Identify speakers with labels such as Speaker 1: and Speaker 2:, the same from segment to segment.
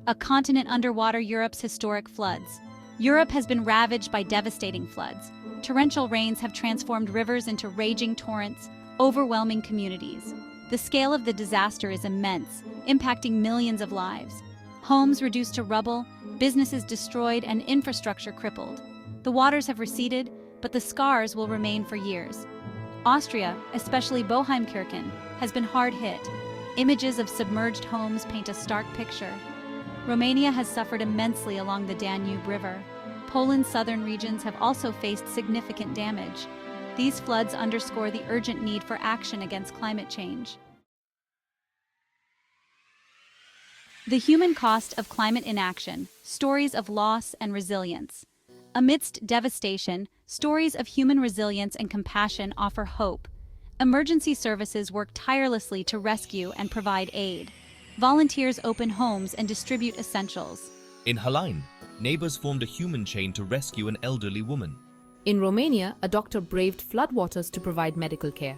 Speaker 1: a continent underwater. Europe's historic floods. Europe has been ravaged by devastating floods. Torrential rains have transformed rivers into raging torrents, overwhelming communities. The scale of the disaster is immense, impacting millions of lives. Homes reduced to rubble, businesses destroyed, and infrastructure crippled. The waters have receded, but the scars will remain for years. Austria, especially Boheimkirchen, has been hard hit. Images of submerged homes paint a stark picture. Romania has suffered immensely along the Danube River. Poland's southern regions have also faced significant damage. These floods underscore the urgent need for action against climate change. The human cost of climate inaction, stories of loss and resilience. Amidst devastation, stories of human resilience and compassion offer hope. Emergency services work tirelessly to rescue and provide aid. Volunteers open homes and distribute essentials.
Speaker 2: In Hallein, neighbors formed a human chain to rescue an elderly woman.
Speaker 3: In Romania, a doctor braved floodwaters to provide medical care.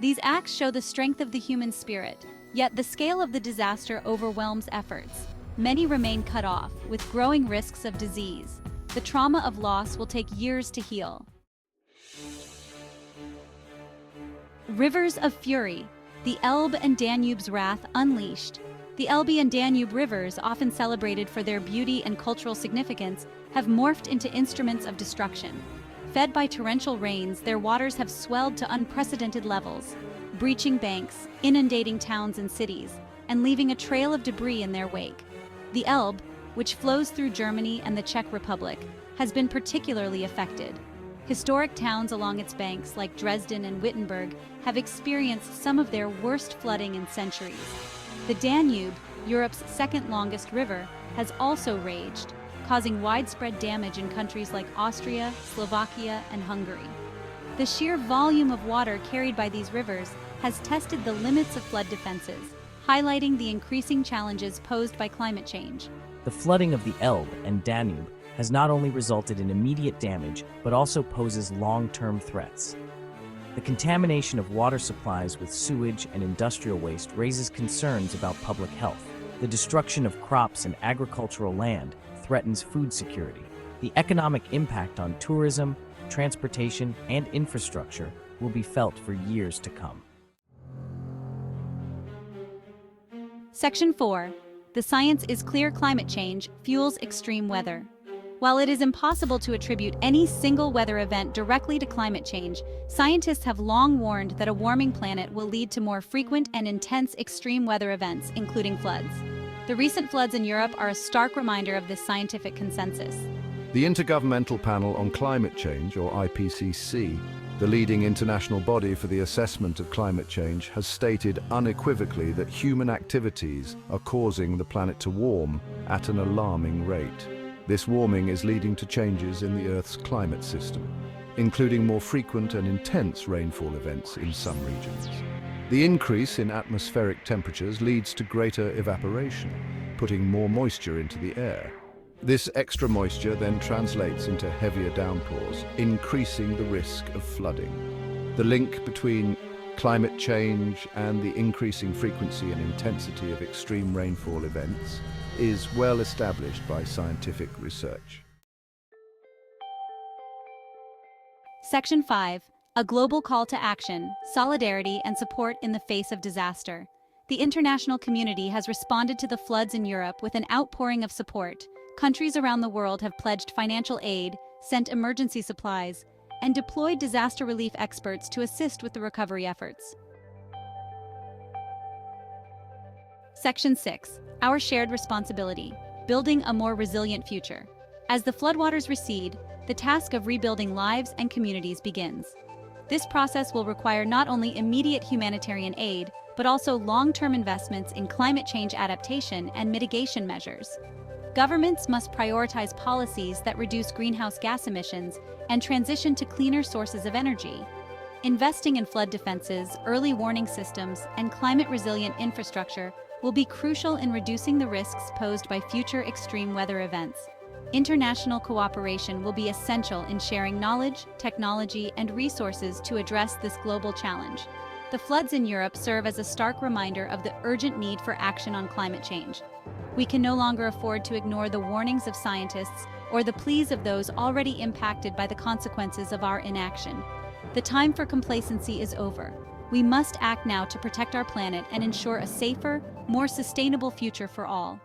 Speaker 1: These acts show the strength of the human spirit, yet the scale of the disaster overwhelms efforts. Many remain cut off, with growing risks of disease. The trauma of loss will take years to heal. Rivers of fury. The Elbe and Danube's wrath unleashed. The Elbe and Danube rivers, often celebrated for their beauty and cultural significance, have morphed into instruments of destruction. Fed by torrential rains, their waters have swelled to unprecedented levels, breaching banks, inundating towns and cities, and leaving a trail of debris in their wake. The Elbe, which flows through Germany and the Czech Republic, has been particularly affected. Historic towns along its banks, like Dresden and Wittenberg, have experienced some of their worst flooding in centuries. The Danube, Europe's second longest river, has also raged, causing widespread damage in countries like Austria, Slovakia, and Hungary. The sheer volume of water carried by these rivers has tested the limits of flood defenses, highlighting the increasing challenges posed by climate change.
Speaker 4: The flooding of the Elbe and Danube has not only resulted in immediate damage, but also poses long-term threats. The contamination of water supplies with sewage and industrial waste raises concerns about public health. The destruction of crops and agricultural land threatens food security. The economic impact on tourism, transportation, and infrastructure will be felt for years to come.
Speaker 1: Section 4. The science is clear: climate change fuels extreme weather. While it is impossible to attribute any single weather event directly to climate change, scientists have long warned that a warming planet will lead to more frequent and intense extreme weather events, including floods. The recent floods in Europe are a stark reminder of this scientific consensus.
Speaker 5: The Intergovernmental Panel on Climate Change, or IPCC, the leading international body for the assessment of climate change, has stated unequivocally that human activities are causing the planet to warm at an alarming rate. This warming is leading to changes in the Earth's climate system, including more frequent and intense rainfall events in some regions. The increase in atmospheric temperatures leads to greater evaporation, putting more moisture into the air. This extra moisture then translates into heavier downpours, increasing the risk of flooding. The link between climate change and the increasing frequency and intensity of extreme rainfall events is well established by scientific research.
Speaker 1: Section 5. A global call to action, solidarity, and support in the face of disaster. The international community has responded to the floods in Europe with an outpouring of support. Countries around the world have pledged financial aid, sent emergency supplies, and deployed disaster relief experts to assist with the recovery efforts. Section 6. Our shared responsibility, building a more resilient future. As the floodwaters recede, the task of rebuilding lives and communities begins. This process will require not only immediate humanitarian aid, but also long-term investments in climate change adaptation and mitigation measures. Governments must prioritize policies that reduce greenhouse gas emissions and transition to cleaner sources of energy. Investing in flood defenses, early warning systems, and climate-resilient infrastructure will be crucial in reducing the risks posed by future extreme weather events. International cooperation will be essential in sharing knowledge, technology, and resources to address this global challenge. The floods in Europe serve as a stark reminder of the urgent need for action on climate change. We can no longer afford to ignore the warnings of scientists or the pleas of those already impacted by the consequences of our inaction. The time for complacency is over. We must act now to protect our planet and ensure a safer, more sustainable future for all.